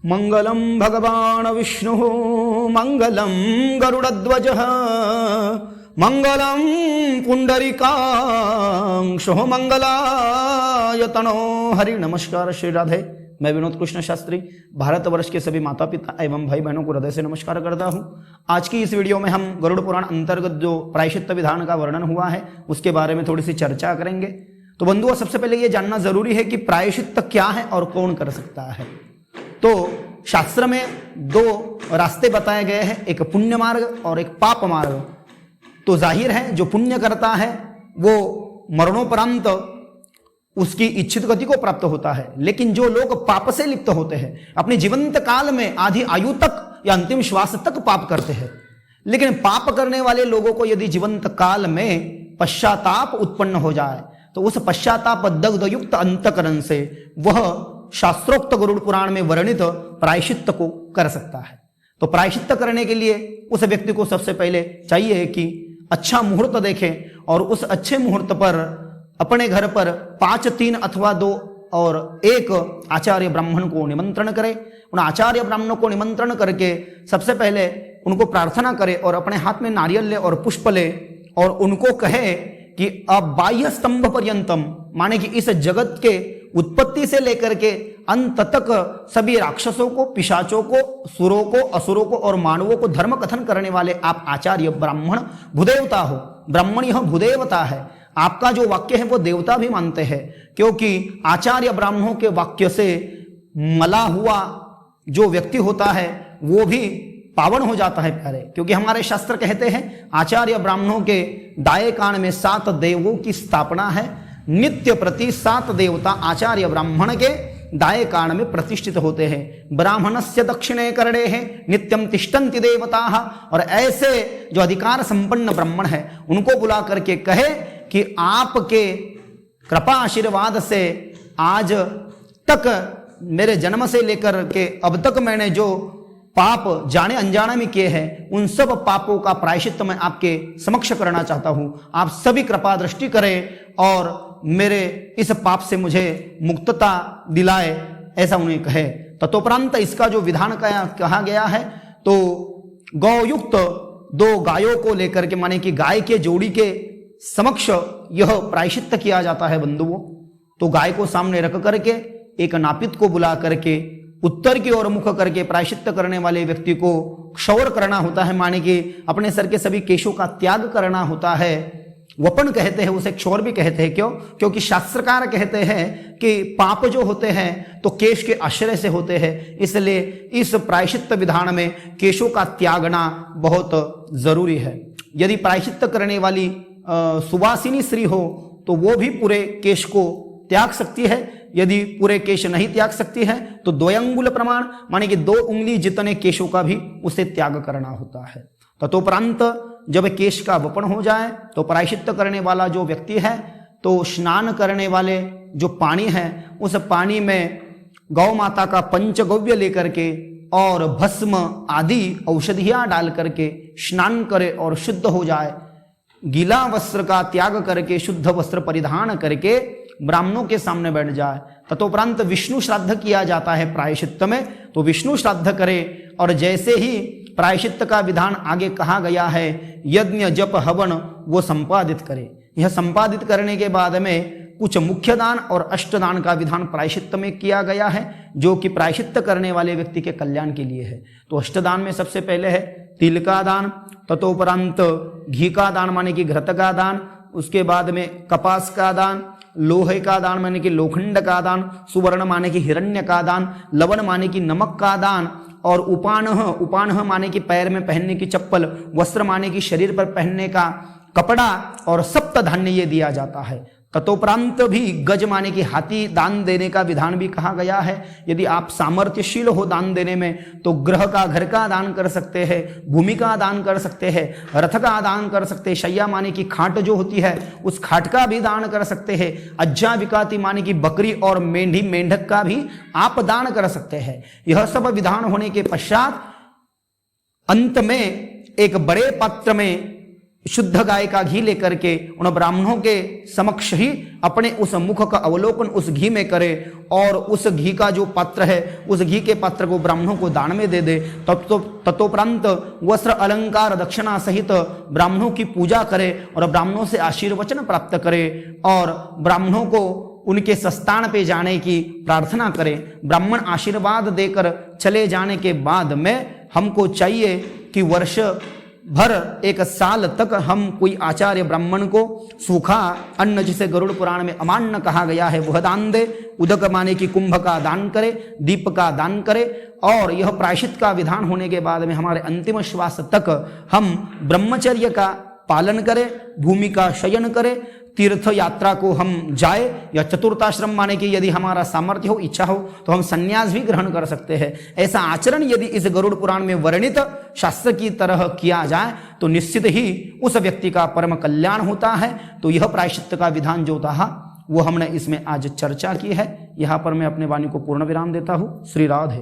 मंगलम भगवान विष्णु मंगलम गरुड़ध्वजः मंगलम पुंडरीकाक्षो मंगलायतनो हरि। नमस्कार, श्री राधे। मैं विनोद कृष्ण शास्त्री भारतवर्ष के सभी माता पिता एवं भाई बहनों को हृदय से नमस्कार करता हूं। आज की इस वीडियो में हम गरुड़ पुराण अंतर्गत जो प्रायश्चित्त विधान का वर्णन हुआ है उसके बारे में थोड़ी सी चर्चा करेंगे। तो बंधुओं, सबसे पहले ये जानना जरूरी है कि प्रायश्चित्त क्या है और कौन कर सकता है। तो शास्त्र में दो रास्ते बताए गए हैं, एक पुण्य मार्ग और एक पाप मार्ग। तो जाहिर है जो पुण्य करता है वो मरणोपरांत उसकी इच्छित गति को प्राप्त होता है, लेकिन जो लोग पाप से लिप्त होते हैं अपने जीवंत काल में आधी आयु तक या अंतिम श्वास तक पाप करते हैं। लेकिन पाप करने वाले लोगों को यदि जीवंत काल में पश्चाताप उत्पन्न हो जाए तो उस पश्चाताप दग्धयुक्त अंतकरण से वह शास्त्रोक्त गरुड़ पुराण में वर्णित प्रायश्चित्त को कर सकता है। तो प्रायश्चित्त करने के लिए उस व्यक्ति को सबसे पहले चाहिए कि अच्छा मुहूर्त देखे और उस अच्छे मुहूर्त पर अपने घर पर 5, 3 अथवा 2 और 1 आचार्य ब्राह्मण को निमंत्रण करे। उन आचार्य ब्राह्मणों को निमंत्रण करके सबसे पहले उनको प्रार्थना करे और अपने हाथ में नारियल ले और पुष्प ले और उनको कहे कि अब बाह्य स्तंभ पर्यंतम, माने कि इस जगत के उत्पत्ति से लेकर के अंत तक सभी राक्षसों को, पिशाचों को, सुरों को, असुरों को और मानवों को धर्म कथन करने वाले आप आचार्य ब्राह्मण भूदेवता हो। ब्राह्मण यह भूदेवता है, आपका जो वाक्य है वो देवता भी मानते हैं, क्योंकि आचार्य ब्राह्मणों के वाक्य से मला हुआ जो व्यक्ति होता है वो भी पावन हो जाता है प्यारे। क्योंकि हमारे शास्त्र कहते हैं आचार्य ब्राह्मणों के दाएं कान में 7 देवों की स्थापना है। नित्य प्रति 7 देवता आचार्य ब्राह्मण के दाएं कान में प्रतिष्ठित होते हैं। ब्राह्मणस्य दक्षिणे करणे है नित्यम तिष्ठन्ति देवताः। और ऐसे जो अधिकार संपन्न ब्राह्मण है उनको बुला करके कहे कि आपके कृपा आशीर्वाद से आज तक मेरे जन्म से लेकर के अब तक मैंने जो पाप जाने अनजाने में किए हैं उन सब पापों का प्रायश्चित्त मैं आपके समक्ष करना चाहता हूं। आप सभी कृपा दृष्टि करें और मेरे इस पाप से मुझे मुक्तता दिलाए, ऐसा उन्हें कहे। ततोपरांत इसका जो विधान कहा गया है तो गौयुक्त 2 गायों को लेकर के, माने कि गाय के जोड़ी के समक्ष यह प्रायश्चित्त किया जाता है बंधुओं। तो गाय को सामने रख करके एक नापित को बुला करके उत्तर की ओर मुख करके प्रायश्चित्त करने वाले व्यक्ति को क्षौर करना होता है, माने कि अपने सर के सभी केशों का त्याग करना होता है। वपन कहते हैं उसे, क्षौर भी कहते हैं। क्यों? क्योंकि शास्त्रकार कहते हैं कि पाप जो होते हैं तो केश के आश्रय से होते हैं, इसलिए इस प्रायश्चित्त विधान में केशों का त्यागना बहुत जरूरी है। यदि प्रायश्चित्त करने वाली सुवासिनी स्त्री हो तो वो भी पूरे केश को त्याग सकती है। यदि पूरे केश नहीं त्याग सकती है तो 2 अंगुल प्रमाण, माने कि 2 उंगली जितने केशों का भी उसे त्याग करना होता है। ततोपरांत जब केश का वपन हो जाए तो प्रायश्चित्त करने वाला जो व्यक्ति है तो स्नान करने वाले जो पानी है उस पानी में गौ माता का पंचगव्य लेकर के और भस्म आदि औषधियां डाल करके स्नान करे और शुद्ध हो जाए। गीला वस्त्र का त्याग करके शुद्ध वस्त्र परिधान करके ब्राह्मणों के सामने बैठ जाए। ततोपरांत विष्णु श्राद्ध किया जाता है प्रायश्चित्त में, तो विष्णु श्राद्ध करे। और जैसे ही प्रायश्चित्त का विधान आगे कहा गया है यज्ञ जप हवन वो संपादित करे। यह संपादित करने के बाद में कुछ मुख्य दान और अष्टदान का विधान प्रायश्चित्त में किया गया है, जो कि प्रायश्चित्त करने वाले व्यक्ति के कल्याण के लिए है। तो अष्टदान में सबसे पहले है तिल का दान, ततोपरांत घी का दान माने कि घृत का दान, उसके बाद में कपास का दान, लोहे का दान माने कि लोखंड का दान, सुवर्ण माने कि हिरण्य का दान, लवण माने कि नमक का दान, और उपानह माने कि पैर में पहनने की चप्पल, वस्त्र माने कि शरीर पर पहनने का कपड़ा, और सप्त धान्य ये दिया जाता है। ततोपरांत भी गज माने कि हाथी दान देने का विधान भी कहा गया है। यदि आप सामर्थ्यशील हो दान देने में तो ग्रह का, घर का दान कर सकते हैं, भूमि का दान कर सकते हैं, रथ का दान कर सकते हैं, शैया माने कि खाट जो होती है उस खाट का भी दान कर सकते हैं, अज्जा विकाती माने कि बकरी और मेंढी मेंढक का भी आप दान कर सकते हैं। यह सब विधान होने के पश्चात अंत में एक बड़े पात्र में शुद्ध गाय का घी लेकर के उन ब्राह्मणों के समक्ष ही अपने उस मुख का अवलोकन उस घी में करे और उस घी का जो पात्र है उस घी के पात्र को ब्राह्मणों को दान में दे दे। तत्परांत वस्त्र अलंकार दक्षिणा सहित ब्राह्मणों की पूजा करे और ब्राह्मणों से आशीर्वचन प्राप्त करे और ब्राह्मणों को उनके सस्तान पे जाने की प्रार्थना करें। ब्राह्मण आशीर्वाद देकर चले जाने के बाद में हमको चाहिए कि वर्ष भर एक साल तक हम कोई आचार्य ब्राह्मण को सूखा अन्न, जिसे गरुड़ पुराण में अमान्न कहा गया है, वह दान दे। उदक माने कि कुंभ का दान करे, दीप का दान करे और यह प्रायश्चित का विधान होने के बाद में हमारे अंतिम श्वास तक हम ब्रह्मचर्य का पालन करें, भूमि का शयन करें, तीर्थ यात्रा को हम जाए या चतुर्थाश्रम माने कि यदि हमारा सामर्थ्य हो, इच्छा हो तो हम संन्यास भी ग्रहण कर सकते हैं। ऐसा आचरण यदि इस गरुड़ पुराण में वर्णित शास्त्र की तरह किया जाए तो निश्चित ही उस व्यक्ति का परम कल्याण होता है। तो यह प्रायश्चित का विधान जो था वो हमने इसमें आज चर्चा की है। यहाँ पर मैं अपने वाणी को पूर्ण विराम देता हूँ। श्री राधे।